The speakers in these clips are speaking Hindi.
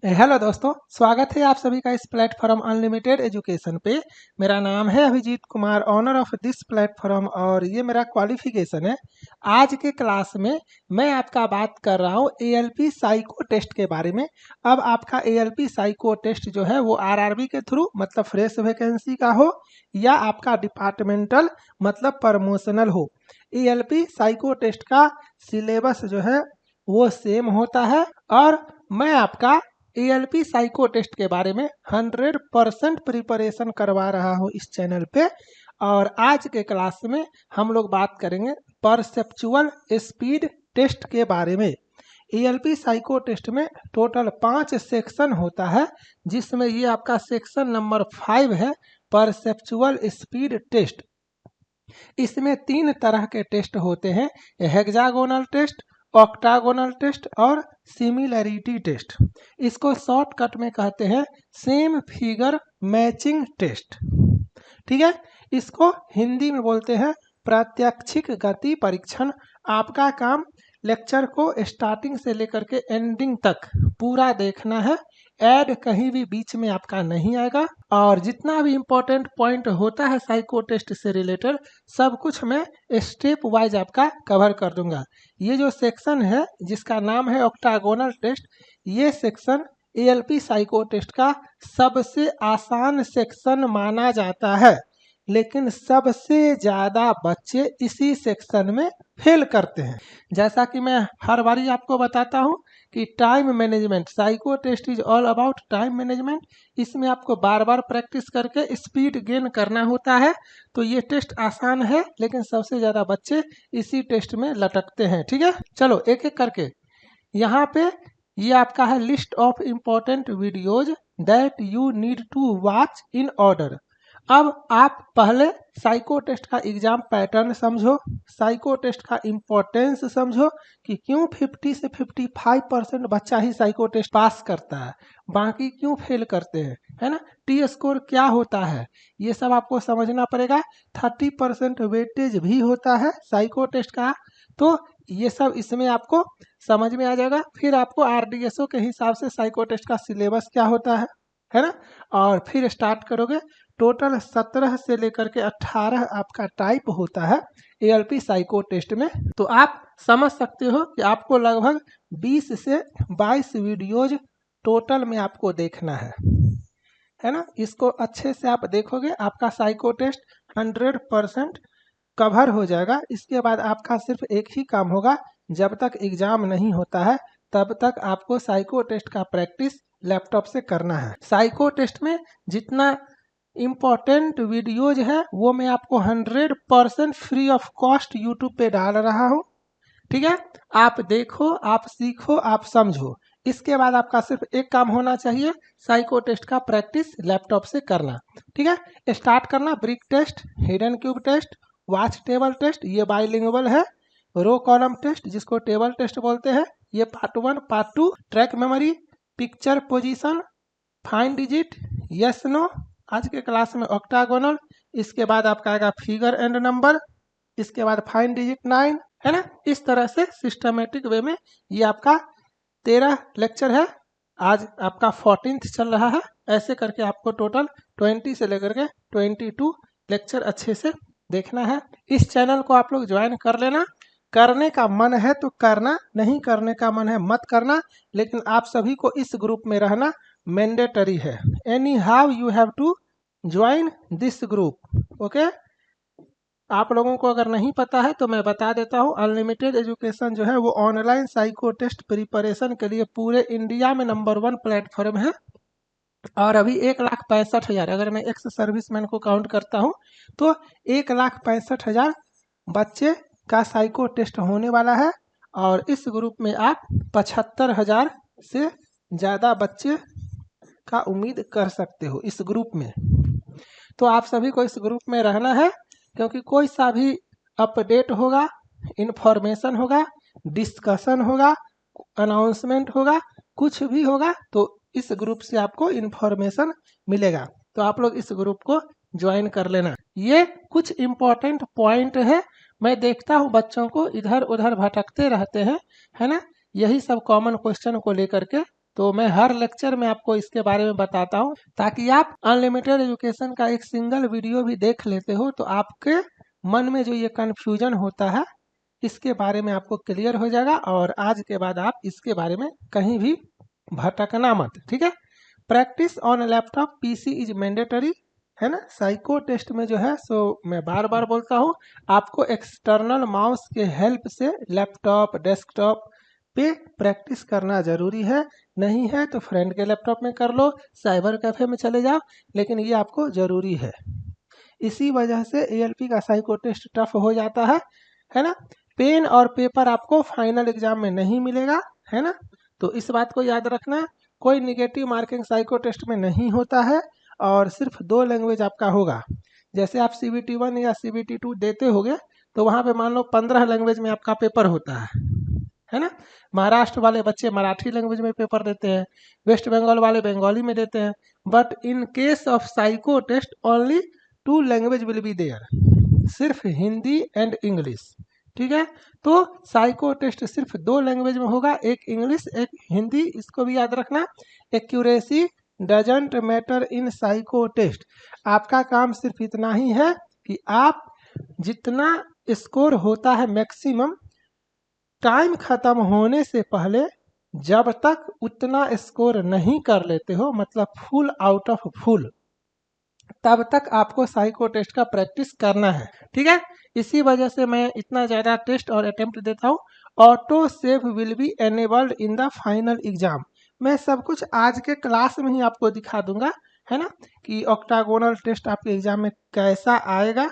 हेलो दोस्तों, स्वागत है आप सभी का इस प्लेटफॉर्म अनलिमिटेड एजुकेशन पे। मेरा नाम है Abhijeet Kumar, owner of this platform, और ये मेरा क्वालिफिकेशन है। आज के क्लास में मैं आपका बात कर रहा हूँ एएलपी साइको टेस्ट के बारे में। अब आपका एएलपी साइको टेस्ट जो है वो आरआरबी के थ्रू मतलब फ्रेश वैकेंसी का हो या आपका डिपार्टमेंटल मतलब प्रमोशनल हो, एएलपी साइको टेस्ट का सिलेबस जो है वो सेम होता है। और मैं आपका एएलपी साइको टेस्ट के बारे में 100% प्रिपरेशन करवा रहा हूँ इस चैनल पे। और आज के क्लास में हम लोग बात करेंगे परसेप्चुअल स्पीड टेस्ट के बारे में। एएलपी साइको टेस्ट में टोटल 5 सेक्शन होता है, जिसमें ये आपका सेक्शन नंबर 5 है, परसेप्चुअल स्पीड टेस्ट। इसमें 3 तरह के टेस्ट होते हैं, हेक्सागोनल टेस्ट, ऑक्टागोनल टेस्ट और सिमिलैरिटी टेस्ट। इसको शॉर्टकट में कहते हैं सेम फिगर मैचिंग टेस्ट। ठीक है, इसको हिंदी में बोलते हैं प्रात्यक्षिक गति परीक्षण। आपका काम लेक्चर को स्टार्टिंग से लेकर के एंडिंग तक पूरा देखना है, ऐड कहीं भी बीच में आपका नहीं आएगा। और जितना भी इम्पोर्टेंट पॉइंट होता है साइको टेस्ट से रिलेटेड सब कुछ मैं स्टेप वाइज आपका कवर कर दूंगा। ये जो सेक्शन है जिसका नाम है ऑक्टागोनल टेस्ट, ये सेक्शन एएलपी साइको टेस्ट का सबसे आसान सेक्शन माना जाता है, लेकिन सबसे ज़्यादा बच्चे इसी सेक्शन में फेल करते हैं। जैसा कि मैं हर बारी आपको बताता हूँ कि time management, psycho test is all about time management. इसमें आपको बार बार प्रैक्टिस करके स्पीड गेन करना होता है। तो ये टेस्ट आसान है, लेकिन सबसे ज़्यादा बच्चे इसी टेस्ट में लटकते हैं। ठीक है, चलो एक एक करके। यहाँ पे ये आपका है list of important videos that you need to watch in order. अब आप पहले साइको टेस्ट का एग्जाम पैटर्न समझो, साइको टेस्ट का इम्पोर्टेंस समझो कि क्यों 50 से 55% बच्चा ही साइको टेस्ट पास करता है, बाकी क्यों फेल करते हैं, है ना। टी स्कोर क्या होता है ये सब आपको समझना पड़ेगा। 30% वेटेज भी होता है साइको टेस्ट का, तो ये सब इसमें आपको समझ में आ जाएगा। फिर आपको आरडीएसओ के हिसाब से साइको टेस्ट का सिलेबस क्या होता है ना। और फिर स्टार्ट करोगे। टोटल 17 से लेकर के 18 आपका टाइप होता है एएलपी साइको टेस्ट में। तो आप समझ सकते हो कि आपको लगभग 20 से 22 वीडियोज टोटल में आपको देखना है ना। इसको अच्छे से आप देखोगे, आपका साइको टेस्ट 100% कवर हो जाएगा। इसके बाद आपका सिर्फ एक ही काम होगा, जब तक एग्जाम नहीं होता है तब तक आपको साइको टेस्ट का प्रैक्टिस लैपटॉप से करना है। साइको टेस्ट में जितना इम्पोर्टेंट वीडियोज है वो मैं आपको 100% फ्री ऑफ कॉस्ट यूट्यूब पे डाल रहा हूँ। ठीक है, आप देखो, आप सीखो, आप समझो। इसके बाद आपका सिर्फ एक काम होना चाहिए, साइको टेस्ट का प्रैक्टिस लैपटॉप से करना। ठीक है, स्टार्ट करना। Brick test, hidden cube test, watch table test, ये बाइलिंगुअल है। रो कॉलम टेस्ट जिसको टेबल टेस्ट बोलते हैं, ये part 1 part 2। Track memory, picture position, find digit, yes no. आज के क्लास में ऑक्टागोनल, इसके बाद आपका आएगा फिगर एंड नंबर, इसके बाद फाइंड डिजिट 9, है ना। इस तरह से सिस्टमेटिक वे में ये आपका 13 लेक्चर है। आज आपका 14th चल रहा है। ऐसे करके आपको टोटल 20 से लेकर के 22 लेक्चर अच्छे से देखना है। इस चैनल को आप लोग ज्वाइन कर लेना। करने का मन है तो करना, नहीं करने का मन है मत करना, लेकिन आप सभी को इस ग्रुप में रहना मैंडेटरी है। Anyhow you have to join this group. Okay, आप लोगों को अगर नहीं पता है तो मैं बता देता हूँ, अनलिमिटेड एजुकेशन जो है वो ऑनलाइन साइको टेस्ट प्रिपरेशन के लिए पूरे इंडिया में नंबर 1 प्लेटफॉर्म है। और अभी 1,65,000, अगर मैं एक्स सर्विसमैन को काउंट करता हूँ तो 1,65,000 बच्चे का साइको टेस्ट होने वाला है। और इस ग्रुप में आप 75,000 से ज़्यादा बच्चे का उम्मीद कर सकते हो इस ग्रुप में। तो आप सभी को इस ग्रुप में रहना है, क्योंकि कोई सा भी अपडेट होगा, इंफॉर्मेशन होगा, डिस्कशन होगा, अनाउंसमेंट होगा, कुछ भी होगा तो इस ग्रुप से आपको इंफॉर्मेशन मिलेगा। तो आप लोग इस ग्रुप को ज्वाइन कर लेना। ये कुछ इम्पोर्टेंट पॉइंट है। मैं देखता हूँ बच्चों को इधर उधर भटकते रहते हैं, है ना। यही सब कॉमन क्वेश्चन को लेकर के तो मैं हर लेक्चर में आपको इसके बारे में बताता हूँ, ताकि आप अनलिमिटेड एजुकेशन का एक सिंगल वीडियो भी देख लेते हो तो आपके मन में जो ये कन्फ्यूजन होता है इसके बारे में आपको क्लियर हो जाएगा, और आज के बाद आप इसके बारे में कहीं भी भटकना मत, ठीक है। Practice on laptop PC is mandatory, है ना। साइको टेस्ट में जो है सो मैं बार बार बोलता हूँ, आपको एक्सटर्नल माउस के हेल्प से लैपटॉप डेस्कटॉप पे प्रैक्टिस करना जरूरी है। नहीं है तो फ्रेंड के लैपटॉप में कर लो, साइबर कैफे में चले जाओ, लेकिन ये आपको जरूरी है। इसी वजह से एएलपी का साइको टेस्ट टफ हो जाता है ना। पेन और पेपर आपको फाइनल एग्जाम में नहीं मिलेगा, है ना। तो इस बात को याद रखना, कोई निगेटिव मार्किंग साइको टेस्ट में नहीं होता है, और सिर्फ 2 लैंग्वेज आपका होगा। जैसे आप CBT 1 या CBT 2 देते होगे तो वहाँ पे मान लो 15 लैंग्वेज में आपका पेपर होता है ना। महाराष्ट्र वाले बच्चे मराठी लैंग्वेज में पेपर देते हैं, वेस्ट बंगाल वाले बंगाली में देते हैं, but in case of psycho test only 2 language will be there, सिर्फ हिंदी एंड इंग्लिश, ठीक है। तो साइको टेस्ट सिर्फ 2 लैंग्वेज में होगा, एक इंग्लिश एक हिंदी, इसको भी याद रखना। Accuracy doesn't matter in psycho test, आपका काम सिर्फ इतना ही है कि आप जितना स्कोर होता है मैक्सिमम, टाइम खत्म होने से पहले जब तक उतना स्कोर नहीं कर लेते हो, मतलब फुल आउट ऑफ फुल, तब तक आपको साइको टेस्ट का प्रैक्टिस करना है, ठीक है। इसी वजह से मैं इतना ज़्यादा टेस्ट और अटेम्प्ट देता हूँ। Auto save will be enabled in the final exam, मैं सब कुछ आज के क्लास में ही आपको दिखा दूंगा, है ना, कि ऑक्टागोनल टेस्ट आपके एग्जाम में कैसा आएगा,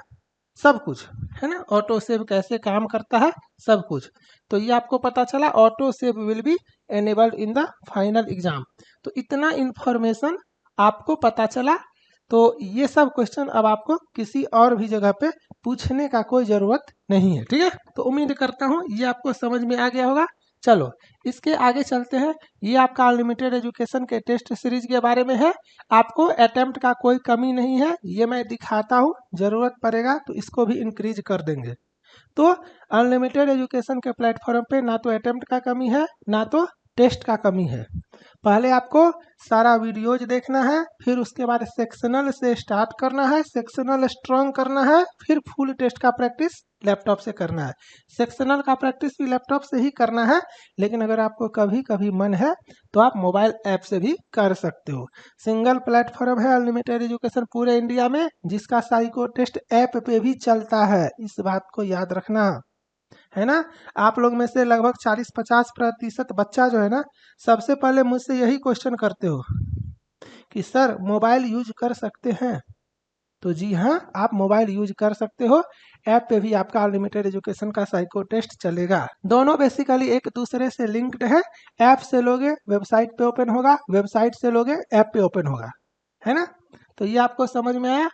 सब कुछ, है ना। ऑटो सेव कैसे काम करता है, सब कुछ। तो ये आपको पता चला, auto save will be enabled in the final exam. तो इतना इंफॉर्मेशन आपको पता चला, तो ये सब क्वेश्चन अब आपको किसी और भी जगह पे पूछने का कोई ज़रूरत नहीं है, ठीक है। तो उम्मीद करता हूँ ये आपको समझ में आ गया होगा। चलो इसके आगे चलते हैं। ये आपका अनलिमिटेड एजुकेशन के टेस्ट सीरीज के बारे में है। आपको अटेम्प्ट का कोई कमी नहीं है, ये मैं दिखाता हूँ, ज़रूरत पड़ेगा तो इसको भी इंक्रीज कर देंगे। तो अनलिमिटेड एजुकेशन के प्लेटफॉर्म पे ना तो अटेम्प्ट का कमी है ना तो टेस्ट का कमी है। पहले आपको सारा वीडियोज देखना है, फिर उसके बाद सेक्शनल से स्टार्ट करना है, सेक्शनल स्ट्रॉन्ग करना है, फिर फुल टेस्ट का प्रैक्टिस लैपटॉप से करना है। सेक्शनल का प्रैक्टिस भी लैपटॉप से ही करना है, लेकिन अगर आपको कभी कभी मन है तो आप मोबाइल ऐप से भी कर सकते हो। सिंगल प्लेटफॉर्म है अनलिमिटेड एजुकेशन पूरे इंडिया में, जिसका साइको टेस्ट ऐप पे भी चलता है, इस बात को याद रखना, है ना। आप लोग में से लगभग 40-50% बच्चा जो है ना, सबसे पहले मुझसे यही क्वेश्चन करते हो कि सर मोबाइल यूज कर सकते हैं। तो जी हाँ, आप मोबाइल यूज कर सकते हो, ऐप पे भी आपका अनलिमिटेड एजुकेशन का साइको टेस्ट चलेगा। दोनों बेसिकली एक दूसरे से लिंक्ड है। ऐप से लोगे वेबसाइट पे ओपन होगा, वेबसाइट से लोगे ऐप पे ओपन होगा, है ना। तो ये आपको समझ में आया।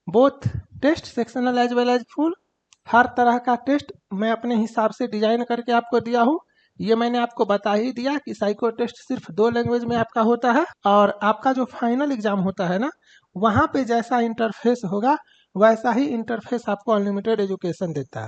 Both test sectional as well as full, हर तरह का टेस्ट मैं अपने हिसाब से डिजाइन करके आपको दिया हूँ। ये मैंने आपको बता ही दिया कि साइको टेस्ट सिर्फ 2 लैंग्वेज में आपका होता है, और आपका जो फाइनल एग्जाम होता है ना, वहाँ पे जैसा इंटरफेस होगा वैसा ही इंटरफेस आपको अनलिमिटेड एजुकेशन देता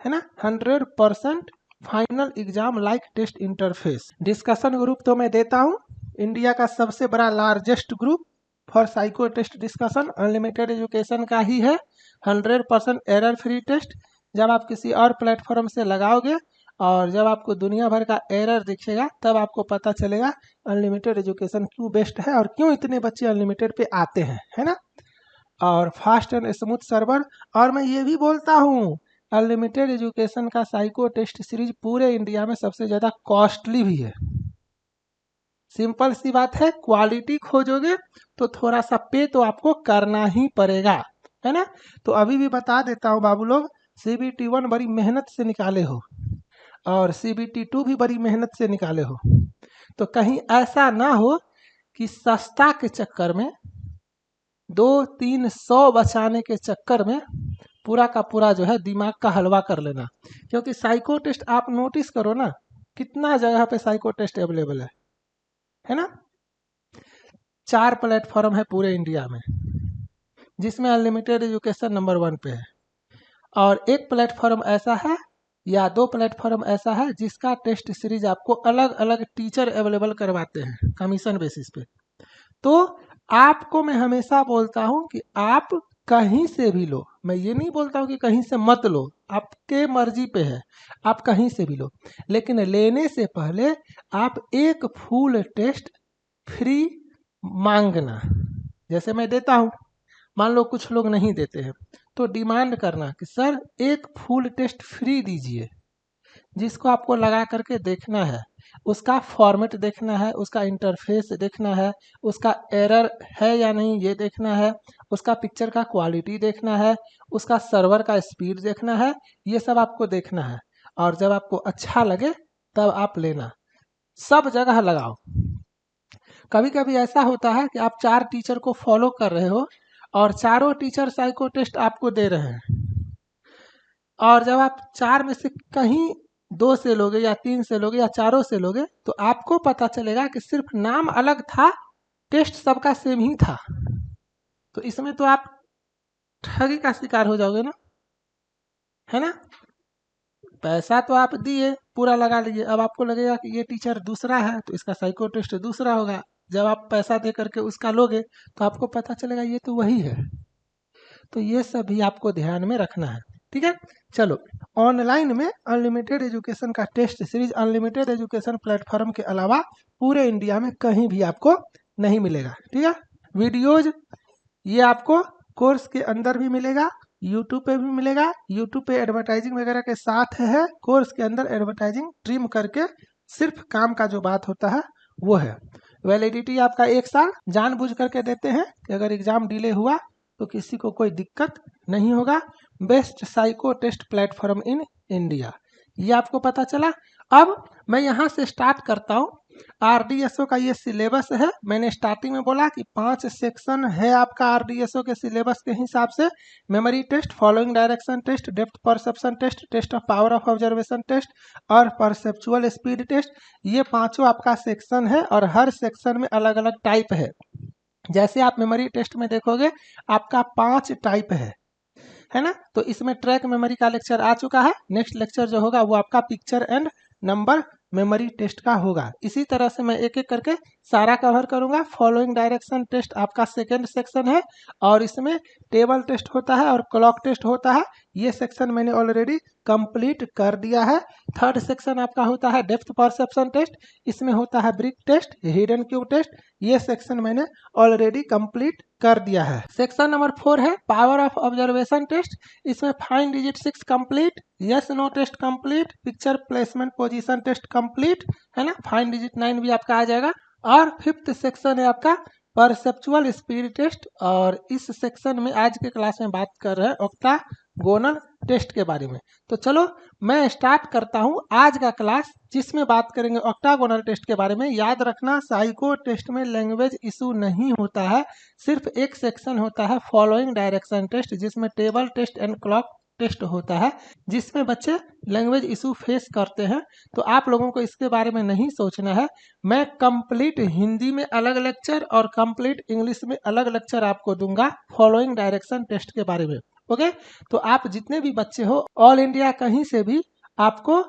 है ना। 100% final exam like test interface. Discussion group तो मैं देता हूँ, इंडिया का सबसे बड़ा largest group for psycho test discussion unlimited education का ही है। 100% एरर फ्री टेस्ट। जब आप किसी और प्लेटफॉर्म से लगाओगे और जब आपको दुनिया भर का एरर दिखेगा, तब आपको पता चलेगा अनलिमिटेड एजुकेशन क्यों बेस्ट है और क्यों इतने बच्चे अनलिमिटेड पे आते हैं, है ना। और फास्ट एंड स्मूथ सर्वर। और मैं ये भी बोलता हूँ, अनलिमिटेड एजुकेशन का साइको टेस्ट सीरीज पूरे इंडिया में सबसे ज़्यादा कॉस्टली भी है। सिंपल सी बात है, क्वालिटी खोजोगे तो थोड़ा सा पे तो आपको करना ही पड़ेगा, है ना। तो अभी भी बता देता हूँ बाबू लोग, CBT 1 बड़ी मेहनत से निकाले हो और CBT 2 भी बड़ी मेहनत से निकाले हो, तो कहीं ऐसा ना हो कि सस्ता के चक्कर में 200-300 बचाने के चक्कर में पूरा का पूरा जो है दिमाग का हलवा कर लेना। क्योंकि साइको टेस्ट आप नोटिस करो ना, कितना जगह पे साइको टेस्ट अवेलेबल है ना। 4 प्लेटफॉर्म है पूरे इंडिया में, जिसमें अनलिमिटेड एजुकेशन नंबर 1 पे है, और एक प्लेटफॉर्म ऐसा है या 2 प्लेटफॉर्म ऐसा है जिसका टेस्ट सीरीज आपको अलग अलग टीचर अवेलेबल करवाते हैं कमीशन बेसिस पे। तो आपको मैं हमेशा बोलता हूं कि आप कहीं से भी लो, मैं ये नहीं बोलता हूं कि कहीं से मत लो, आपके मर्जी पे है, आप कहीं से भी लो, लेकिन लेने से पहले आप एक फुल टेस्ट फ्री मांगना। जैसे मैं देता हूं, मान लो कुछ लोग नहीं देते हैं, तो डिमांड करना कि सर एक फुल टेस्ट फ्री दीजिए, जिसको आपको लगा करके देखना है, उसका फॉर्मेट देखना है, उसका इंटरफेस देखना है, उसका एरर है या नहीं ये देखना है, उसका पिक्चर का क्वालिटी देखना है, उसका सर्वर का स्पीड देखना है, ये सब आपको देखना है। और जब आपको अच्छा लगे तब आप लेना, सब जगह लगाओ। कभी कभी ऐसा होता है कि आप 4 टीचर को फॉलो कर रहे हो और चारों टीचर साइको टेस्ट आपको दे रहे हैं, और जब आप 4 में से कहीं 2 से लोगे या 3 से लोगे या चारों से लोगे, तो आपको पता चलेगा कि सिर्फ नाम अलग था, टेस्ट सबका सेम ही था। तो इसमें तो आप ठगी का शिकार हो जाओगे ना, है ना। पैसा तो आप दिए, पूरा लगा लीजिए, अब आपको लगेगा कि ये टीचर दूसरा है तो इसका साइको टेस्ट दूसरा होगा। जब आप पैसा दे करके उसका लोगे तो आपको पता चलेगा ये तो वही है। तो ये सब भी आपको ध्यान में रखना है, ठीक है। चलो, ऑनलाइन में अनलिमिटेड एजुकेशन का test series unlimited education platform के अलावा पूरे इंडिया में कहीं भी आपको नहीं मिलेगा, ठीक है। वीडियोज ये आपको कोर्स के अंदर भी मिलेगा, यूट्यूब पे भी मिलेगा। यूट्यूब पे एडवर्टाइजिंग वगैरह के साथ है, कोर्स के अंदर एडवर्टाइजिंग ट्रिम करके सिर्फ काम का जो बात होता है वो है। वैलिडिटी आपका 1 साल जानबूझ करके देते हैं कि अगर एग्जाम डिले हुआ तो किसी को कोई दिक्कत नहीं होगा। Best psycho test platform in India, ये आपको पता चला। अब मैं यहाँ से स्टार्ट करता हूँ। आरडीएसओ का ये सिलेबस है, मैंने स्टार्टिंग में बोला कि 5 सेक्शन है आपका आरडीएसओ के सिलेबस के हिसाब से। Memory test, following direction test, depth perception test, test of power of observation test और परसेप्चुअल स्पीड टेस्ट, ये पांचों आपका सेक्शन है और हर सेक्शन में अलग अलग टाइप है। जैसे आप मेमोरी टेस्ट में देखोगे आपका 5 टाइप है ना। तो इसमें ट्रैक मेमोरी का लेक्चर आ चुका है, नेक्स्ट लेक्चर जो होगा वो आपका picture and number memory test का होगा। इसी तरह से मैं एक एक करके सारा कवर करूंगा। फॉलोइंग डायरेक्शन टेस्ट आपका सेकंड सेक्शन है और इसमें टेबल टेस्ट होता है और क्लॉक टेस्ट होता है, ये सेक्शन मैंने ऑलरेडी कंप्लीट कर दिया है। थर्ड सेक्शन आपका होता है डेप्थ परसेप्शन टेस्ट, इसमें होता है brick test, hidden cube test, ये सेक्शन मैंने ऑलरेडी कंप्लीट कर दिया है। सेक्शन नंबर 4 है पावर ऑफ ऑब्जर्वेशन टेस्ट, इसमें fine digit 6 complete, yes no test complete, picture placement position test complete, है ना। फाइन डिजिट 9 भी आपका आ जाएगा। और 5th सेक्शन है आपका परसेप्चुअल स्पीड टेस्ट, और इस सेक्शन में आज के क्लास में बात कर रहे हैं ऑक्टागोनल टेस्ट के बारे में। तो चलो मैं स्टार्ट करता हूं आज का क्लास, जिसमें बात करेंगे ऑक्टागोनल टेस्ट के बारे में। याद रखना साइको टेस्ट में लैंग्वेज इशू नहीं होता है, सिर्फ एक सेक्शन होता है फॉलोइंग डायरेक्शन टेस्ट, जिसमें table test and clock test होता है, जिसमें बच्चे लैंग्वेज इशू फेस करते हैं। तो आप लोगों को इसके बारे में नहीं सोचना है। मैं कंप्लीट हिंदी में अलग लेक्चर और कंप्लीट इंग्लिश में अलग लेक्चर आपको दूंगा फॉलोइंग डायरेक्शन टेस्ट के बारे में, ओके। तो आप जितने भी बच्चे हो ऑल इंडिया कहीं से भी, आपको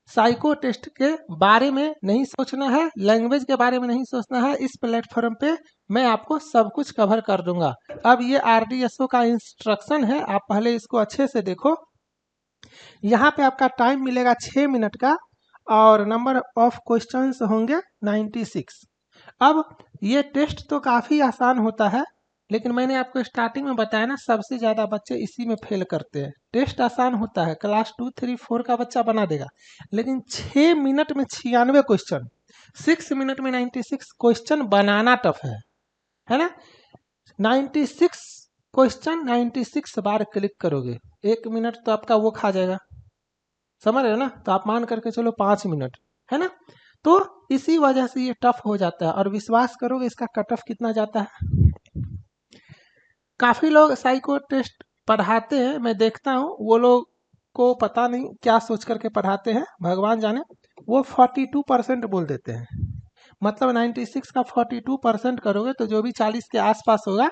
साइको टेस्ट के बारे में नहीं सोचना है, लैंग्वेज के बारे में नहीं सोचना है। इस प्लेटफॉर्म पे मैं आपको सब कुछ कवर कर दूंगा। अब ये आरडीएसओ का इंस्ट्रक्शन है, आप पहले इसको अच्छे से देखो। यहाँ पे आपका टाइम मिलेगा 6 मिनट का और नंबर ऑफ क्वेश्चंस होंगे 96। अब ये टेस्ट तो काफ़ी आसान होता है, लेकिन मैंने आपको स्टार्टिंग में बताया ना सबसे ज़्यादा बच्चे इसी में फेल करते हैं। टेस्ट आसान होता है, क्लास 2, 3, 4 का बच्चा बना देगा, लेकिन 6 मिनट में 96 क्वेश्चन, 6 मिनट में 96 क्वेश्चन बनाना टफ है ना। 96 क्वेश्चन 96 बार क्लिक करोगे, 1 मिनट तो आपका वो खा जाएगा, समझ रहे हो ना। तो आप मान करके चलो 5 मिनट, है ना। तो इसी वजह से ये टफ हो जाता है, और विश्वास करोगे इसका कट ऑफ कितना जाता है। काफ़ी लोग साइको टेस्ट पढ़ाते हैं, मैं देखता हूँ, वो लोग को पता नहीं क्या सोच करके पढ़ाते हैं, भगवान जाने। वो 42% बोल देते हैं, मतलब 96 का 42% करोगे तो जो भी 40 के आसपास होगा,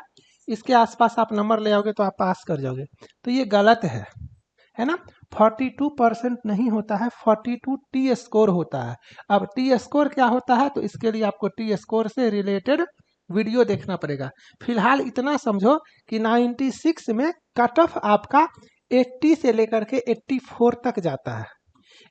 इसके आसपास आप नंबर ले आओगे तो आप पास कर जाओगे। तो ये गलत है है ना। 42% नहीं होता है, 42 टी स्कोर होता है। अब टी स्कोर क्या होता है, तो इसके लिए आपको टी स्कोर से रिलेटेड वीडियो देखना पड़ेगा। फिलहाल इतना समझो कि 96 में कट ऑफ आपका 80 से लेकर के 84 तक जाता है।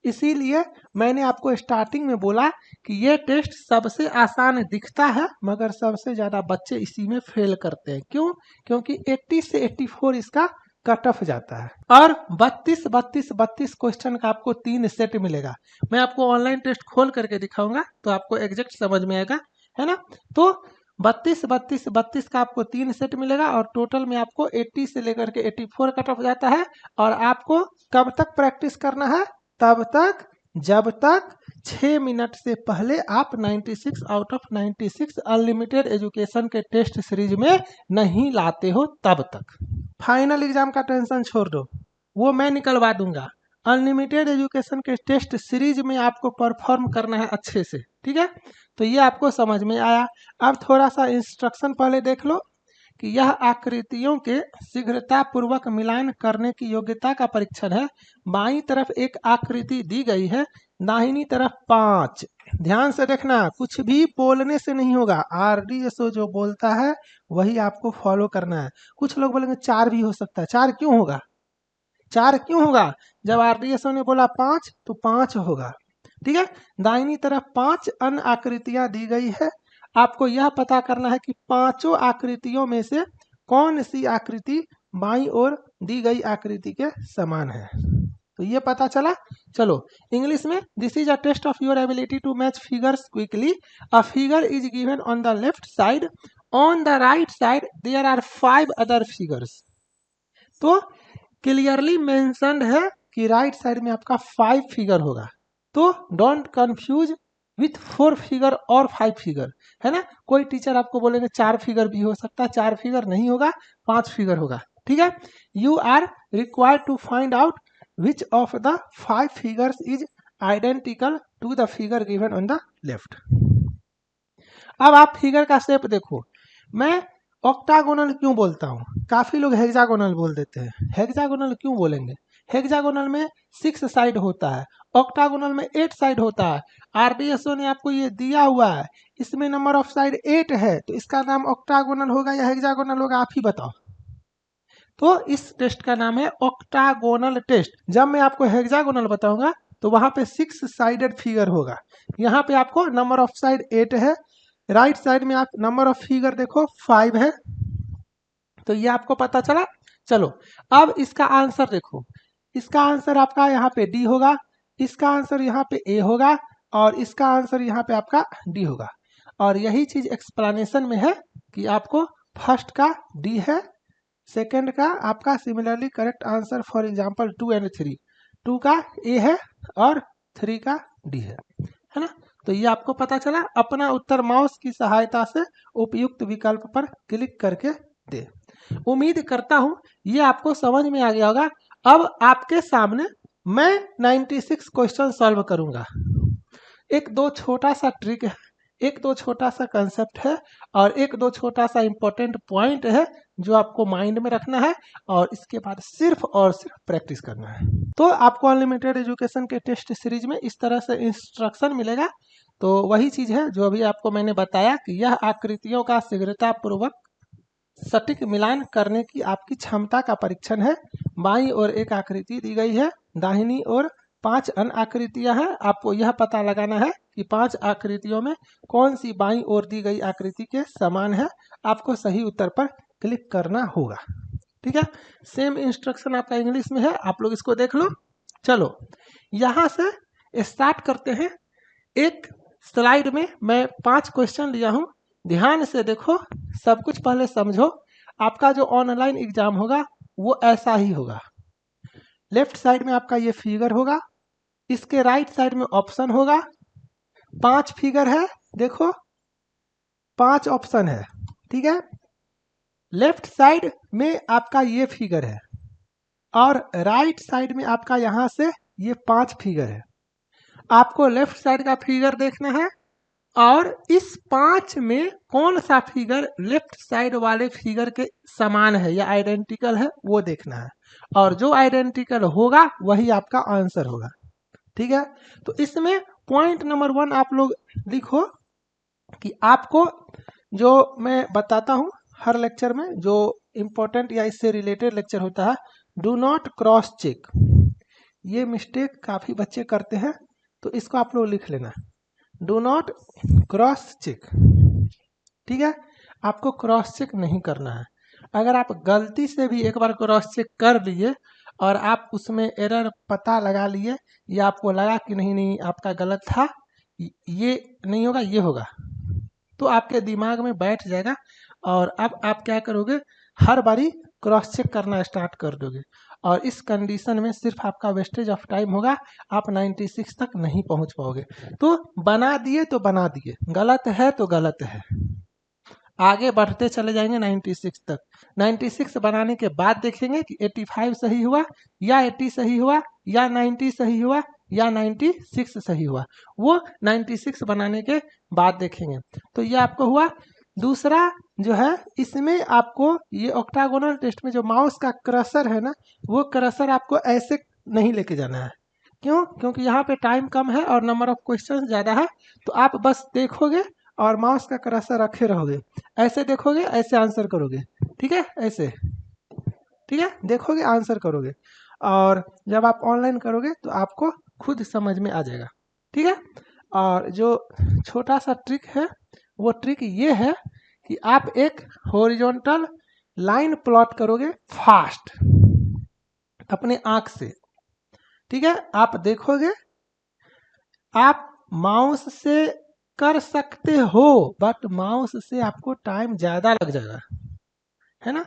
इसीलिए मैंने आपको स्टार्टिंग में बोला कि ये टेस्ट सबसे आसान दिखता है, मगर सबसे ज़्यादा बच्चे इसी में फेल करते हैं। क्यों? क्योंकि 80 से 84 इसका कट ऑफ जाता है। और 32 क्वेश्चन का आपको 3 सेट मिलेगा। मैं आपको ऑनलाइन टेस्ट खोल करके दिखाऊंगा तो आपको एग्जैक्ट समझ में आएगा, है ना। तो 32 का आपको 3 सेट मिलेगा और टोटल में आपको 80 से लेकर के 84 कट ऑफ जाता है। और आपको कब तक प्रैक्टिस करना है? तब तक जब तक 6 मिनट से पहले आप 96 आउट ऑफ 96 अनलिमिटेड एजुकेशन के टेस्ट सीरीज में नहीं लाते हो तब तक। फाइनल एग्जाम का टेंशन छोड़ दो, वो मैं निकलवा दूंगा। अनलिमिटेड एजुकेशन के टेस्ट सीरीज में आपको परफॉर्म करना है अच्छे से, ठीक है। तो ये आपको समझ में आया। अब थोड़ा सा इंस्ट्रक्शन पहले देख लो कि यह आकृतियों के शीघ्रता पूर्वक मिलान करने की योग्यता का परीक्षण है। बाईं तरफ एक आकृति दी गई है, दाहिनी तरफ 5। ध्यान से देखना, कुछ भी बोलने से नहीं होगा। RDSO जो बोलता है वही आपको फॉलो करना है। कुछ लोग बोलेंगे 4 भी हो सकता है। 4 क्यों होगा? 4 क्यों होगा? जब RDSO ने बोला 5 तो 5 होगा, ठीक है। दाहिनी तरफ 5 अन्य आकृतियां दी गई है। आपको यह पता करना है कि पांचों आकृतियों में से कौन सी आकृति बाईं ओर दी गई आकृति के समान है। तो ये पता चला। चलो इंग्लिश में, this is a test of your ability to match figures quickly. A figure is given on the left side, on the right side there are 5 other figures. तो क्लियरली मेंशन्ड है कि राइट साइड में आपका 5 फिगर होगा। तो डोंट कंफ्यूज विथ 4 फिगर और 5 फिगर, है ना। कोई टीचर आपको बोलेंगे 4 फिगर भी हो सकता है, 4 फिगर नहीं होगा, 5 फिगर होगा, ठीक है। You are required to find out which of the 5 figures is identical to the figure given on the left. अब आप फिगर का शेप देखो। मैं ऑक्टागोनल क्यों बोलता हूँ? काफी लोग हेक्सागोनल बोल देते हैं। हेक्सागोनल क्यों बोलेंगे? हेक्सागोनल में 6 साइड होता है, ऑक्टागोनल में 8 साइड होता है। RDSO ने आपको ये दिया हुआ है, इसमें नंबर ऑफ साइड 8 है, तो इसका नाम ऑक्टागोनल होगा या हेक्सागोनल होगा? आप ही बताओ। तो इस टेस्ट का नाम है ऑक्टागोनल टेस्ट। जब मैं आपको हेक्सागोनल बताऊंगा तो वहां पे 6 साइडेड फिगर होगा। यहाँ पे आपको नंबर ऑफ साइड 8 है, राइट साइड में आप नंबर ऑफ फिगर देखो 5 है। तो ये आपको पता चला। चलो अब इसका आंसर देखो। इसका आंसर आपका यहाँ पे डी होगा, इसका आंसर यहाँ पे ए होगा और इसका आंसर यहाँ पे आपका डी होगा। और यही चीज एक्सप्लेनेशन में है कि आपको फर्स्ट का डी है, सेकंड का आपका similarly correct answer for example 2 और 3, 2 का ए है और 3 का डी है ना। तो ये आपको पता चला। अपना उत्तर माउस की सहायता से उपयुक्त विकल्प पर क्लिक करके दे। उम्मीद करता हूं ये आपको समझ में आ गया होगा। अब आपके सामने मैं 96 क्वेश्चन सॉल्व करूंगा। एक दो छोटा सा ट्रिक है, एक दो छोटा सा कंसेप्ट है और एक दो छोटा सा इंपॉर्टेंट पॉइंट है जो आपको माइंड में रखना है और इसके बाद सिर्फ और सिर्फ प्रैक्टिस करना है। तो आपको अनलिमिटेड एजुकेशन के टेस्ट सीरीज में इस तरह से इंस्ट्रक्शन मिलेगा। तो वही चीज है जो अभी आपको मैंने बताया कि यह आकृतियों का शीघ्रता पूर्वक सटीक मिलान करने की आपकी क्षमता का परीक्षण है। बाईं ओर एक आकृति दी गई है, दाहिनी ओर 5 अन्य आकृतियां हैं। आपको यह पता लगाना है कि 5 आकृतियों में कौन सी बाईं ओर दी गई आकृति के समान है। आपको सही उत्तर पर क्लिक करना होगा, ठीक है। सेम इंस्ट्रक्शन आपका इंग्लिश में है, आप लोग इसको देख लो। चलो यहां से स्टार्ट करते हैं। एक स्लाइड में मैं 5 क्वेश्चन लिया हूं, ध्यान से देखो, सब कुछ पहले समझो। आपका जो ऑनलाइन एग्जाम होगा वो ऐसा ही होगा। लेफ्ट साइड में आपका ये फिगर होगा, इसके राइट साइड में ऑप्शन होगा। 5 फिगर है, देखो 5 ऑप्शन है, ठीक है। लेफ्ट साइड में आपका ये फिगर है और राइट साइड में आपका यहां से ये 5 फिगर है। आपको लेफ्ट साइड का फिगर देखना है और इस 5 में कौन सा फिगर लेफ्ट साइड वाले फिगर के समान है या आइडेंटिकल है वो देखना है, और जो आइडेंटिकल होगा वही आपका आंसर होगा। ठीक है, तो इसमें पॉइंट नंबर 1 आप लोग लिखो कि आपको जो मैं बताता हूँ हर लेक्चर में, जो इम्पोर्टेंट या इससे रिलेटेड लेक्चर होता है, डू नॉट क्रॉस चेक। ये मिस्टेक काफ़ी बच्चे करते हैं, तो इसको आप लोग लिख लेना, डू नॉट क्रॉस चेक। ठीक है, आपको क्रॉस चेक नहीं करना है। अगर आप गलती से भी एक बार क्रॉस चेक कर लिए और आप उसमें एरर पता लगा लिए, या आपको लगा कि नहीं नहीं आपका गलत था, ये नहीं होगा ये होगा, तो आपके दिमाग में बैठ जाएगा और अब आप क्या करोगे, हर बारी क्रॉस चेक करना स्टार्ट कर दोगे, और इस कंडीशन में सिर्फ आपका वेस्टेज ऑफ टाइम होगा, आप 96 तक नहीं पहुंच पाओगे। तो बना दिए तो बना दिए, गलत है तो गलत है, आगे बढ़ते चले जाएंगे 96 तक। 96 बनाने के बाद देखेंगे कि 85 सही हुआ या 80 सही हुआ या 90 सही हुआ या 96 सही हुआ, वो 96 बनाने के बाद देखेंगे। तो ये आपको हुआ। दूसरा जो है, इसमें आपको ये ऑक्टागोनल टेस्ट में जो माउस का क्रसर है ना, वो क्रसर आपको ऐसे नहीं लेके जाना है। क्यों? क्योंकि यहाँ पे टाइम कम है और नंबर ऑफ क्वेश्चन ज़्यादा है, तो आप बस देखोगे और माउस का क्रसर रखे रहोगे, ऐसे देखोगे ऐसे आंसर करोगे। ठीक है, ऐसे, ठीक है, देखोगे आंसर करोगे, और जब आप ऑनलाइन करोगे तो आपको खुद समझ में आ जाएगा। ठीक है, और जो छोटा सा ट्रिक है, वो ट्रिक ये है कि आप एक हॉरिजॉन्टल लाइन प्लॉट करोगे फास्ट अपने आंख से। ठीक है, आप देखोगे, आप माउस से कर सकते हो, बट माउस से आपको टाइम ज़्यादा लग जाएगा, है ना।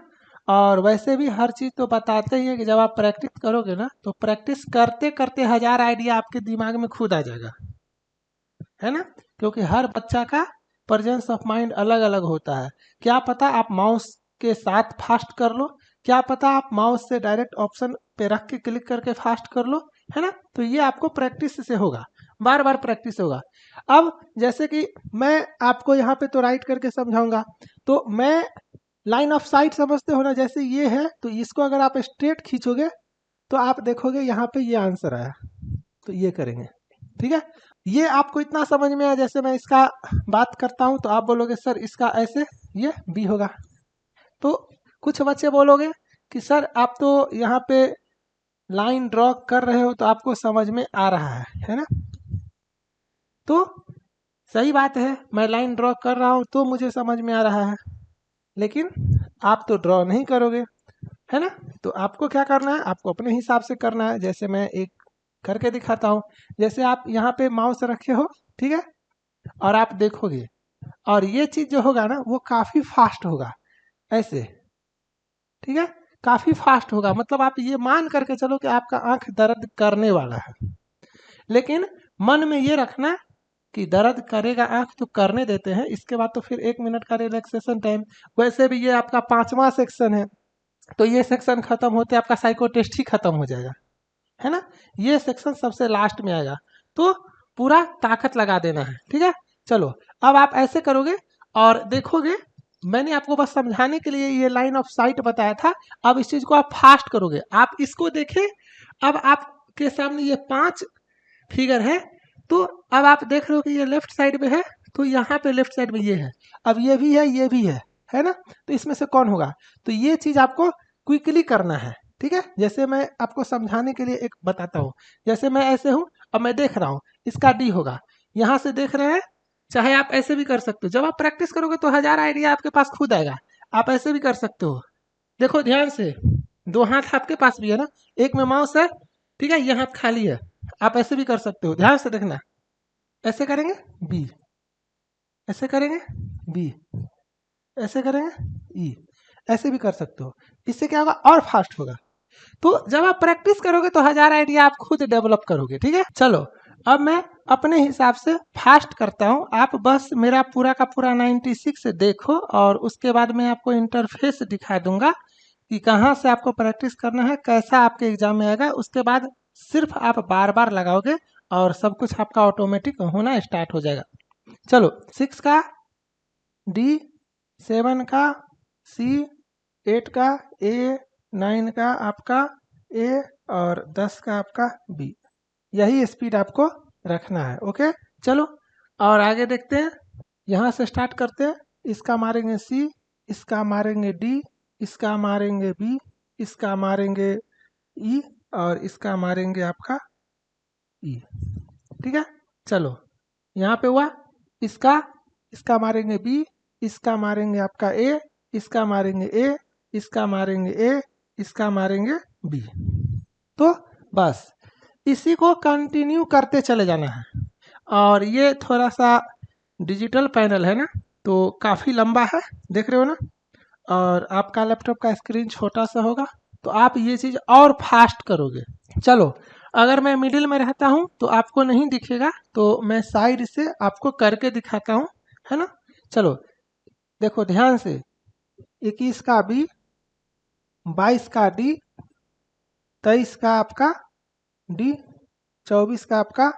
और वैसे भी हर चीज़ तो बताते ही है कि जब आप प्रैक्टिस करोगे ना, तो प्रैक्टिस करते करते 1000 आइडिया आपके दिमाग में खुद आ जाएगा, है ना। क्योंकि हर बच्चा का प्रेजेंस ऑफ माइंड अलग अलग होता है। क्या पता आप माउस के साथ फास्ट कर लो, क्या पता आप माउस से डायरेक्ट ऑप्शन पे रख के क्लिक करके फास्ट कर लो, है ना। तो ये आपको प्रैक्टिस से होगा, बार बार प्रैक्टिस होगा। अब जैसे कि मैं आपको यहाँ पे तो राइट करके समझाऊंगा, तो मैं लाइन ऑफ साइट समझते हो ना, जैसे ये है, तो इसको अगर आप स्ट्रेट खींचोगे तो आप देखोगे यहाँ पे ये आंसर आया, तो ये करेंगे। ठीक है, ये आपको इतना समझ में आया। जैसे मैं इसका बात करता हूँ तो आप बोलोगे सर इसका ऐसे, ये बी होगा। तो कुछ बच्चे बोलोगे कि सर आप तो यहाँ पे लाइन ड्रॉ कर रहे हो तो आपको समझ में आ रहा है ना। तो सही बात है, मैं लाइन ड्रॉ कर रहा हूँ तो मुझे समझ में आ रहा है, लेकिन आप तो ड्रॉ नहीं करोगे, है ना। तो आपको क्या करना है, आपको अपने हिसाब से करना है। जैसे मैं एक करके दिखाता हूँ। जैसे आप यहाँ पे माउस रखे हो, ठीक है, और आप देखोगे, और ये चीज़ जो होगा ना वो काफ़ी फास्ट होगा, ऐसे। ठीक है, काफ़ी फास्ट होगा, मतलब आप ये मान करके चलो कि आपका आंख दर्द करने वाला है, लेकिन मन में ये रखना कि दर्द करेगा आंख तो करने देते हैं, इसके बाद तो फिर 1 मिनट का रिलैक्सेशन टाइम। वैसे भी ये आपका 5वां सेक्शन है, तो ये सेक्शन खत्म होते आपका साइको टेस्ट ही खत्म हो जाएगा, है ना। ये सेक्शन सबसे लास्ट में आएगा, तो पूरा ताकत लगा देना है। ठीक है, चलो अब आप ऐसे करोगे और देखोगे, मैंने आपको बस समझाने के लिए ये लाइन ऑफ साइट बताया था। अब इस चीज को आप फास्ट करोगे, आप इसको देखें। अब आपके सामने ये 5 फिगर है, तो अब आप देख रहे हो कि ये लेफ्ट साइड में है, तो यहाँ पे लेफ्ट साइड में ये है, अब ये भी है ये भी है ना। तो इसमें से कौन होगा, तो ये चीज आपको क्विकली करना है। ठीक है, जैसे मैं आपको समझाने के लिए एक बताता हूँ। जैसे मैं ऐसे हूँ, अब मैं देख रहा हूँ इसका डी होगा, यहाँ से देख रहे हैं। चाहे आप ऐसे भी कर सकते हो, जब आप प्रैक्टिस करोगे तो 1000 आइडिया आपके पास खुद आएगा। आप ऐसे भी कर सकते हो, देखो ध्यान से, 2 हाथ आपके पास भी है ना, एक में माउस है, ठीक है, ये हाथ खाली है। आप ऐसे भी कर सकते हो, ध्यान से देखना। ऐसे करेंगे बी, ऐसे करेंगे बी, ऐसे करेंगे ई, ऐसे भी कर सकते हो। इससे क्या होगा, और फास्ट होगा। तो जब आप प्रैक्टिस करोगे तो 1000 आइडिया आप खुद डेवलप करोगे। ठीक है, चलो अब मैं अपने हिसाब से फास्ट करता हूँ, आप बस मेरा पूरा का पूरा 96 देखो, और उसके बाद मैं आपको इंटरफेस दिखा दूंगा कि कहाँ से आपको प्रैक्टिस करना है, कैसा आपके एग्जाम में आएगा। उसके बाद सिर्फ आप बार बार लगाओगे और सब कुछ आपका ऑटोमेटिक होना स्टार्ट हो जाएगा। चलो 6 का डी, 7 का सी, 8 का ए, 9 का आपका ए और 10 का आपका बी। यही स्पीड आपको रखना है। ओके, चलो और आगे देखते हैं। यहाँ से स्टार्ट करते हैं। इसका मारेंगे सी, इसका मारेंगे डी, इसका मारेंगे बी, इसका मारेंगे ई और इसका मारेंगे आपका ई। ठीक है, चलो यहाँ पे हुआ इसका, इसका मारेंगे बी, इसका मारेंगे आपका ए, इसका मारेंगे ए, इसका मारेंगे ए, इसका मारेंगे बी। तो बस इसी को कंटिन्यू करते चले जाना है। और ये थोड़ा सा डिजिटल पैनल है ना, तो काफ़ी लंबा है, देख रहे हो ना। और आपका लैपटॉप का स्क्रीन छोटा सा होगा, तो आप ये चीज़ और फास्ट करोगे। चलो अगर मैं मिडिल में रहता हूँ तो आपको नहीं दिखेगा, तो मैं साइड से आपको करके दिखाता हूँ, है ना। चलो देखो ध्यान से, 21 का बी, 22 का डी, 23 का आपका डी, 24 का आपका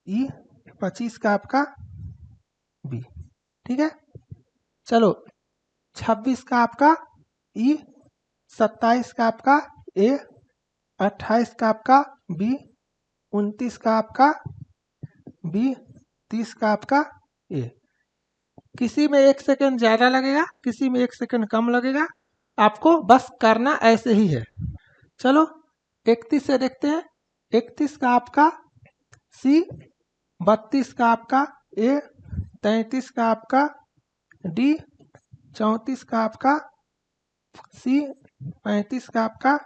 ई, 25 का आपका बी। ठीक है, चलो 26 का आपका ई, 27 का आपका ए, 28 का आपका बी, 29 का आपका बी, 30 का आपका ए। किसी में 1 सेकंड ज़्यादा लगेगा, किसी में 1 सेकंड कम लगेगा, आपको बस करना ऐसे ही है। चलो 31 से देखते हैं। 31 का आपका सी, 32 का आपका ए, 33 का आपका डी, 34 का आपका सी, 35 का आपका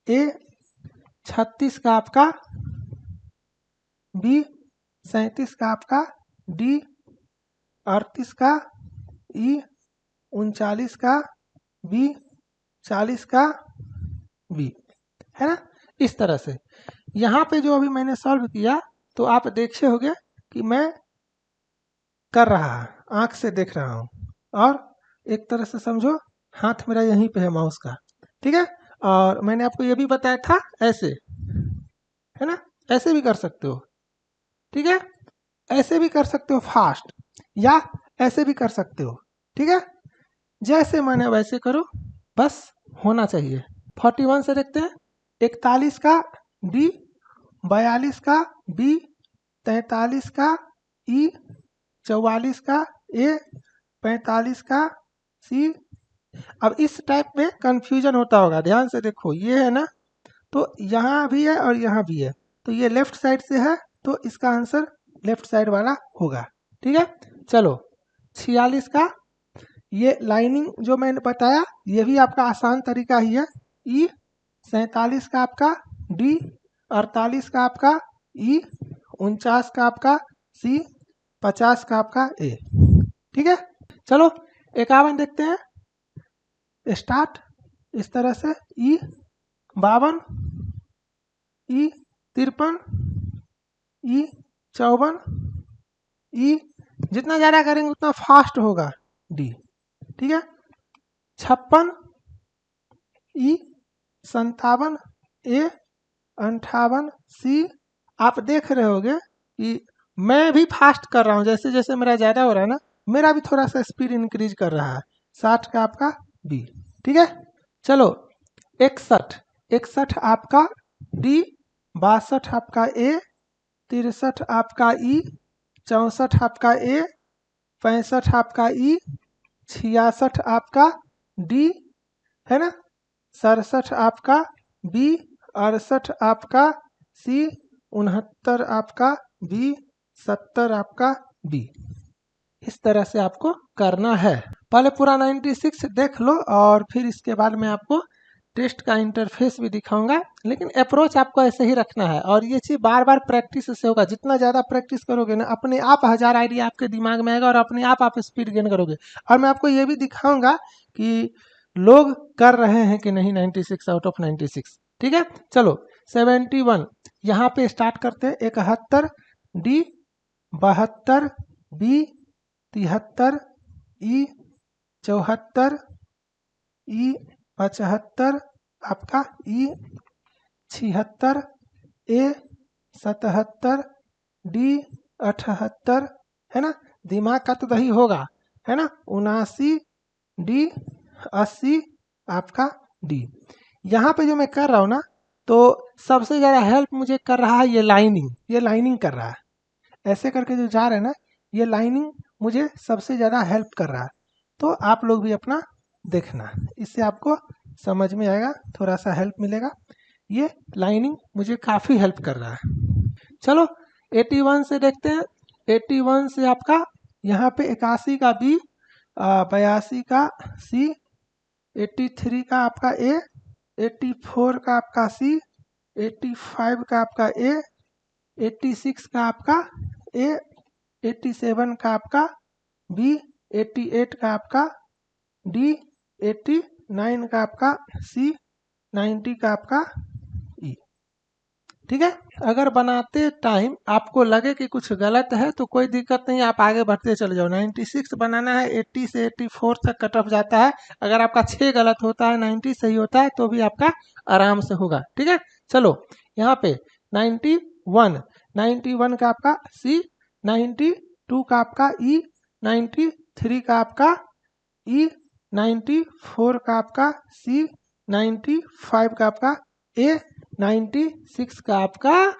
ए, 36 का आपका बी, 37 का आपका डी, 38 का ई, 39 का बी, 40 का बी, है ना। इस तरह से यहाँ पे जो अभी मैंने सॉल्व किया, तो आप देखे होंगे कि मैं कर रहा, आंख से देख रहा हूँ, और एक तरह से समझो हाथ मेरा यहीं पे है माउस का। ठीक है, और मैंने आपको ये भी बताया था ऐसे, है ना, ऐसे भी कर सकते हो। ठीक है, ऐसे भी कर सकते हो फास्ट, या ऐसे भी कर सकते हो। ठीक है, जैसे मन है वैसे करो, बस होना चाहिए। 41 से देखते हैं। 41 का डी, 42 का बी, 43 का ई, 44 का ए, 45 का सी। अब इस टाइप में कंफ्यूजन होता होगा, ध्यान से देखो, ये है ना, तो यहाँ भी है और यहाँ भी है, तो ये लेफ्ट साइड से है, तो इसका आंसर लेफ्ट साइड वाला होगा। ठीक है, चलो 46 का ये लाइनिंग जो मैंने बताया, ये भी आपका आसान तरीका ही है। ई, 47 का आपका डी, 48 का आपका ई, 49 का आपका सी, 50 का आपका ए। ठीक है, चलो 51 देखते हैं। स्टार्ट इस तरह से, ई 52, ई 53, ई 54, ई जितना ज़्यादा करेंगे उतना फास्ट होगा डी। ठीक है, 56, ई 57, ए 58, सी। आप देख रहे होगे कि मैं भी फास्ट कर रहा हूँ, जैसे जैसे मेरा ज़्यादा हो रहा है ना, मेरा भी थोड़ा सा स्पीड इंक्रीज कर रहा है। 60 का आपका बी। ठीक है, चलो 61, 61 आपका डी, 62 आपका ए, 63 आपका ई, 64 आपका ए, 65 आपका ई, 66 आपका डी, है ना, 67 आपका बी, 68 आपका सी, 69 आपका बी, 70 आपका बी। इस तरह से आपको करना है। पहले पूरा 96 देख लो, और फिर इसके बाद मैं आपको टेस्ट का इंटरफेस भी दिखाऊंगा, लेकिन अप्रोच आपको ऐसे ही रखना है। और ये चीज़ बार बार प्रैक्टिस से होगा, जितना ज़्यादा प्रैक्टिस करोगे ना, अपने आप 1000 आइडिया आपके दिमाग में आएगा और अपने आप स्पीड गेन करोगे। और मैं आपको ये भी दिखाऊंगा कि लोग कर रहे हैं कि नहीं 96 आउट ऑफ 96। ठीक है, चलो 71 यहाँ पे स्टार्ट करते हैं। 71 डी, 72 बी, 73 ई, 74 ई, 75 आपका ई, 76 ए, 77 डी, 78, है ना, दिमाग का तो दही होगा, है ना। 79D 80 आपका डी। यहाँ पे जो मैं कर रहा हूँ ना, तो सबसे ज़्यादा हेल्प मुझे कर रहा है ये लाइनिंग कर रहा है, ऐसे करके जो जा रहे हैं ना, ये लाइनिंग मुझे सबसे ज़्यादा हेल्प कर रहा है। तो आप लोग भी अपना देखना, इससे आपको समझ में आएगा, थोड़ा सा हेल्प मिलेगा। ये लाइनिंग मुझे काफ़ी हेल्प कर रहा है। चलो 81 से देखते हैं। 81 से आपका यहाँ पे 81 का बी, 82 का सी, 83 का आपका ए, 84 का आपका सी, 85 का आपका ए, 86 का आपका ए, 87 का आपका बी, 88 का आपका डी, 89 का आपका सी, 90 का आपका ई। ठीक है। अगर बनाते टाइम आपको लगे कि कुछ गलत है तो कोई दिक्कत नहीं, आप आगे बढ़ते चले जाओ। 96 बनाना है, 80 से 84 तक कट ऑफ जाता है। अगर आपका 6 गलत होता है 90 सही होता है तो भी आपका आराम से होगा। ठीक है। चलो यहाँ पे 91 का आपका सी, 92 का आपका ई, 93 का आपका ई, 94 का आपका सी, 95 का आपका ए, 96 का आपका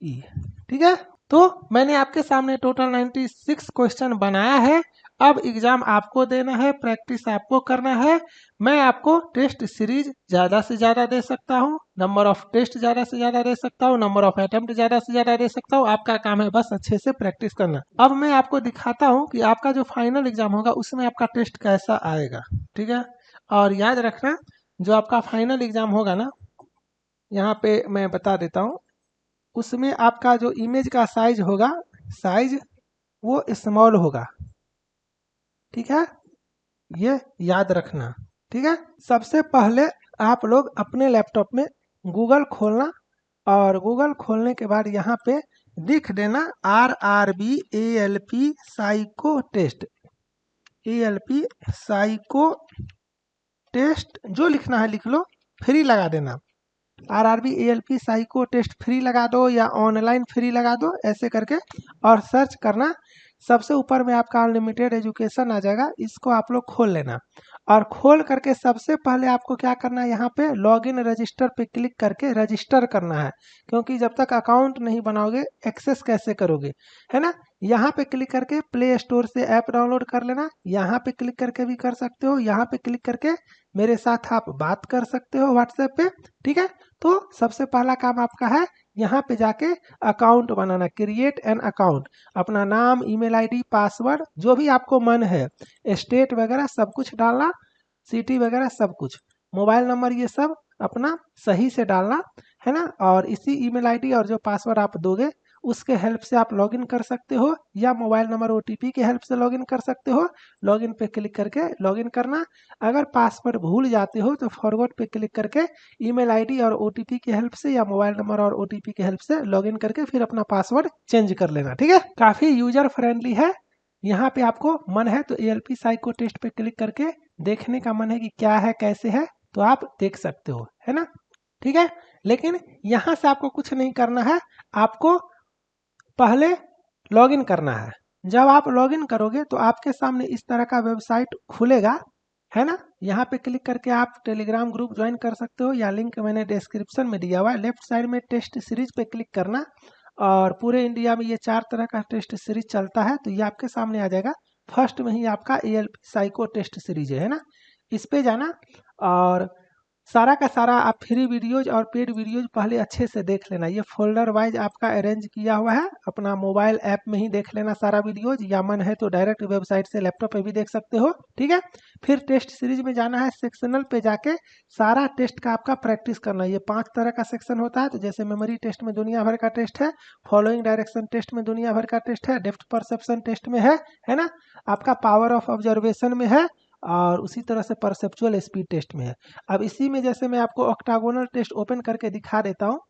ई। ठीक है। तो मैंने आपके सामने टोटल 96 क्वेश्चन बनाया है। अब एग्जाम आपको देना है, प्रैक्टिस आपको करना है। मैं आपको टेस्ट सीरीज ज़्यादा से ज़्यादा दे सकता हूँ, नंबर ऑफ टेस्ट ज़्यादा से ज़्यादा दे सकता हूँ, नंबर ऑफ अटेम्प्ट ज़्यादा से ज़्यादा दे सकता हूँ। आपका काम है बस अच्छे से प्रैक्टिस करना। अब मैं आपको दिखाता हूँ कि आपका जो फाइनल एग्जाम होगा उसमें आपका टेस्ट कैसा आएगा। ठीक है। और याद रखना, जो आपका फाइनल एग्जाम होगा ना, यहाँ पे मैं बता देता हूँ, उसमें आपका जो इमेज का साइज होगा, साइज वो स्मॉल होगा। ठीक है, ये याद रखना। ठीक है। सबसे पहले आप लोग अपने लैपटॉप में गूगल खोलना, और गूगल खोलने के बाद यहाँ पे लिख देना RRB ALP psycho test, ALP psycho test, जो लिखना है लिख लो, फ्री लगा देना। RRB ALP psycho test free लगा दो या ऑनलाइन फ्री लगा दो, ऐसे करके और सर्च करना। सबसे ऊपर में आपका अनलिमिटेड एजुकेशन आ जाएगा, इसको आप लोग खोल लेना। और खोल करके सबसे पहले आपको क्या करना है, यहाँ पे लॉगिन रजिस्टर पे क्लिक करके रजिस्टर करना है, क्योंकि जब तक अकाउंट नहीं बनाओगे एक्सेस कैसे करोगे, है ना। यहाँ पे क्लिक करके प्ले स्टोर से ऐप डाउनलोड कर लेना, यहाँ पे क्लिक करके भी कर सकते हो, यहाँ पे क्लिक करके मेरे साथ आप बात कर सकते हो व्हाट्सएप पे। ठीक है। तो सबसे पहला काम आपका है यहाँ पे जाके account banana, create an account. अपना नाम, ईमेल आईडी, पासवर्ड, जो भी आपको मन है, स्टेट वगैरह सब कुछ डालना, सिटी वगैरह सब कुछ, मोबाइल नंबर, ये सब अपना सही से डालना, है ना। और इसी ईमेल आईडी और जो पासवर्ड आप दोगे उसके हेल्प से आप लॉगिन कर सकते हो, या मोबाइल नंबर OTP के हेल्प से लॉगिन कर सकते हो। लॉगिन पे क्लिक करके लॉगिन करना। अगर पासवर्ड भूल जाते हो तो फॉरवर्ड पे क्लिक करके ईमेल आईडी और OTP की हेल्प से या मोबाइल नंबर और OTP की हेल्प से लॉगिन करके फिर अपना पासवर्ड चेंज कर लेना। ठीक है। काफ़ी यूजर फ्रेंडली है। यहाँ पे आपको मन है तो ALP साइको टेस्ट पे क्लिक करके देखने का मन है कि क्या है कैसे है, तो आप देख सकते हो, है ना। ठीक है। लेकिन यहाँ से आपको कुछ नहीं करना है, आपको पहले लॉगिन करना है। जब आप लॉगिन करोगे तो आपके सामने इस तरह का वेबसाइट खुलेगा, है ना। यहाँ पे क्लिक करके आप टेलीग्राम ग्रुप ज्वाइन कर सकते हो, या लिंक मैंने डिस्क्रिप्शन में दिया हुआ है। लेफ्ट साइड में टेस्ट सीरीज पे क्लिक करना, और पूरे इंडिया में ये 4 तरह का टेस्ट सीरीज चलता है, तो ये आपके सामने आ जाएगा। फर्स्ट में ही आपका ALP साइको टेस्ट सीरीज है ना, इस पे जाना, और सारा का सारा आप फ्री वीडियोज और पेड वीडियोज पहले अच्छे से देख लेना। ये फोल्डर वाइज आपका अरेंज किया हुआ है, अपना मोबाइल ऐप में ही देख लेना सारा वीडियोज, या मन है तो डायरेक्ट वेबसाइट से लैपटॉप पे भी देख सकते हो। ठीक है। फिर टेस्ट सीरीज में जाना है, सेक्शनल पे जाके सारा टेस्ट का आपका प्रैक्टिस करना है। ये 5 तरह का सेक्शन होता है, तो जैसे मेमोरी टेस्ट में दुनिया भर का टेस्ट है, फॉलोइंग डायरेक्शन टेस्ट में दुनिया भर का टेस्ट है, डेप्थ परसेप्शन टेस्ट में है ना, आपका पावर ऑफ ऑब्जर्वेशन में है, और उसी तरह से परसेप्चुअल स्पीड टेस्ट में है। अब इसी में जैसे मैं आपको ऑक्टागोनल टेस्ट ओपन करके दिखा देता हूँ,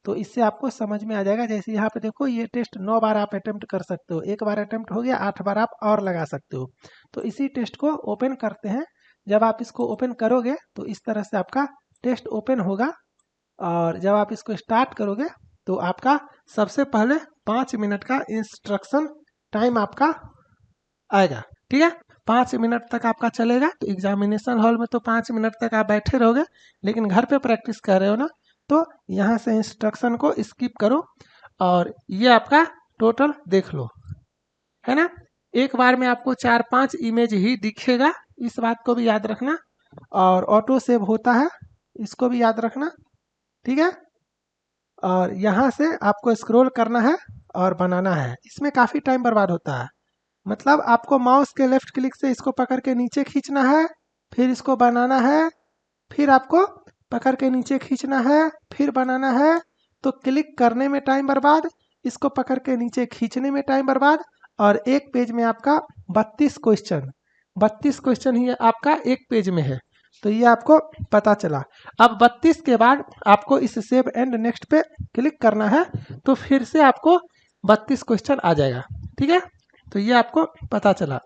तो इससे आपको समझ में आ जाएगा। जैसे यहाँ पे देखो, ये टेस्ट 9 बार आप अटेम्प्ट कर सकते हो, एक बार अटेम्प्ट हो गया, 8 बार आप और लगा सकते हो। तो इसी टेस्ट को ओपन करते हैं। जब आप इसको ओपन करोगे तो इस तरह से आपका टेस्ट ओपन होगा, और जब आप इसको स्टार्ट करोगे तो आपका सबसे पहले 5 मिनट का इंस्ट्रक्शन टाइम आपका आएगा। ठीक है, 5 मिनट तक आपका चलेगा। तो एग्जामिनेशन हॉल में तो 5 मिनट तक आप बैठे रहोगे, लेकिन घर पे प्रैक्टिस कर रहे हो ना, तो यहाँ से इंस्ट्रक्शन को स्किप करो और ये आपका टोटल देख लो, है ना। एक बार में आपको 4-5 इमेज ही दिखेगा, इस बात को भी याद रखना। और ऑटो सेव होता है, इसको भी याद रखना। ठीक है, और यहाँ से आपको स्क्रॉल करना है और बनाना है। इसमें काफ़ी टाइम बर्बाद होता है, मतलब आपको माउस के लेफ्ट क्लिक से इसको पकड़ के नीचे खींचना है, फिर इसको बनाना है, फिर आपको पकड़ के नीचे खींचना है, फिर बनाना है। तो क्लिक करने में टाइम बर्बाद, इसको पकड़ के नीचे खींचने में टाइम बर्बाद। और एक पेज में आपका 32 क्वेश्चन ही आपका एक पेज में है। तो ये आपको पता चला। अब 32 के बाद आपको इस सेव एंड नेक्स्ट पे क्लिक करना है, तो फिर से आपको 32 क्वेश्चन आ जाएगा। ठीक है, तो ये आपको पता चला।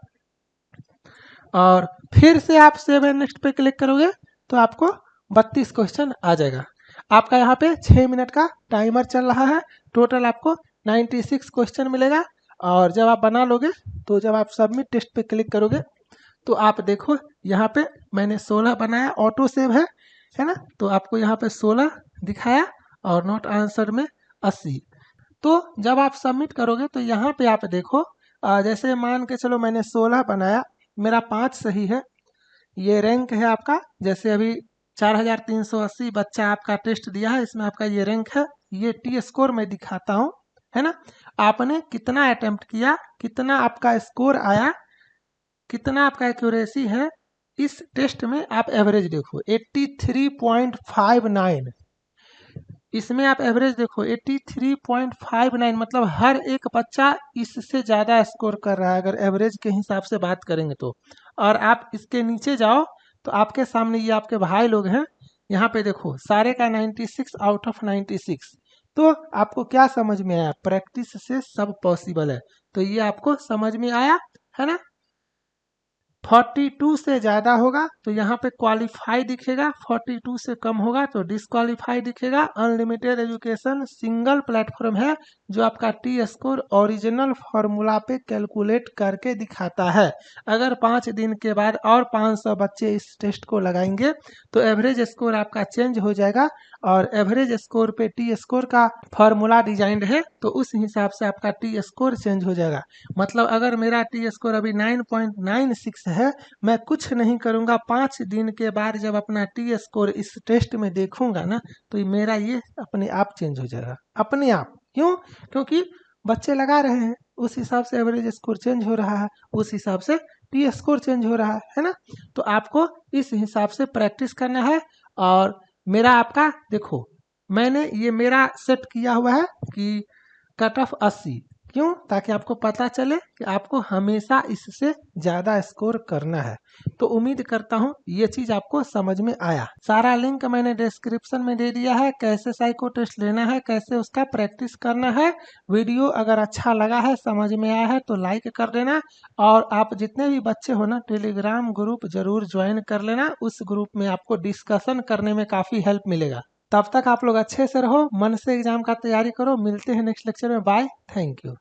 और फिर से आप सेव एंड नेक्स्ट पे क्लिक करोगे तो आपको 32 क्वेश्चन आ जाएगा। आपका यहाँ पे 6 मिनट का टाइमर चल रहा है। टोटल आपको 96 क्वेश्चन मिलेगा। और जब आप बना लोगे, तो जब आप सबमिट टेस्ट पे क्लिक करोगे, तो आप देखो यहाँ पे मैंने 16 बनाया, ऑटो सेव है ना। तो आपको यहाँ पे 16 दिखाया और नॉट आंसर में 80। तो जब आप सबमिट करोगे तो यहाँ पे आप देखो, जैसे मान के चलो मैंने 16 बनाया, मेरा 5 सही है, ये रैंक है आपका। जैसे अभी 4380 बच्चा आपका टेस्ट दिया है, इसमें आपका ये रैंक है। ये टी स्कोर मैं दिखाता हूँ, है ना। आपने कितना अटेम्प्ट किया, कितना आपका स्कोर आया, कितना आपका एक्यूरेसी है, इस टेस्ट में आप एवरेज देखो 83.59। इसमें आप एवरेज देखो 83.59, मतलब हर एक बच्चा इससे ज़्यादा स्कोर कर रहा है अगर एवरेज के हिसाब से बात करेंगे तो। और आप इसके नीचे जाओ तो आपके सामने ये आपके भाई लोग हैं, यहाँ पे देखो सारे का 96 आउट ऑफ 96। तो आपको क्या समझ में आया, प्रैक्टिस से सब पॉसिबल है। तो ये आपको समझ में आया, है ना। 42 से ज़्यादा होगा तो यहाँ पे क्वालिफाई दिखेगा, 42 से कम होगा तो डिसक्वालीफाई दिखेगा। अनलिमिटेड एजुकेशन सिंगल प्लेटफॉर्म है जो आपका टी स्कोर ओरिजिनल फार्मूला पे कैलकुलेट करके दिखाता है। अगर 5 दिन के बाद और 500 बच्चे इस टेस्ट को लगाएंगे तो एवरेज स्कोर आपका चेंज हो जाएगा। और एवरेज स्कोर पे टी स्कोर का फार्मूला डिजाइंड है, तो उस हिसाब से आपका टी स्कोर चेंज हो जाएगा। मतलब अगर मेरा टी स्कोर अभी 9.96 है, मैं कुछ नहीं करूंगा, 5 दिन के बाद जब अपना टी स्कोर इस टेस्ट में देखूंगा ना, तो मेरा ये अपने आप चेंज हो जाएगा, अपने आप। क्यों? क्योंकि बच्चे लगा रहे हैं, उस हिसाब से एवरेज स्कोर चेंज हो रहा है, उस हिसाब से टी स्कोर चेंज हो रहा है ना। तो आपको इस हिसाब से प्रैक्टिस करना है। और मेरा आपका देखो, मैंने ये मेरा सेट किया हुआ है कि कट ऑफ 80। क्यों? ताकि आपको पता चले कि आपको हमेशा इससे ज़्यादा स्कोर करना है। तो उम्मीद करता हूँ ये चीज़ आपको समझ में आया। सारा लिंक मैंने डिस्क्रिप्शन में दे दिया है, कैसे साइको टेस्ट लेना है, कैसे उसका प्रैक्टिस करना है। वीडियो अगर अच्छा लगा है, समझ में आया है, तो लाइक कर देना। और आप जितने भी बच्चे हो ना, टेलीग्राम ग्रुप जरूर ज्वाइन कर लेना। उस ग्रुप में आपको डिस्कशन करने में काफ़ी हेल्प मिलेगा। तब तक आप लोग अच्छे से रहो, मन से एग्जाम का तैयारी करो। मिलते हैं नेक्स्ट लेक्चर में। Bye, thank you.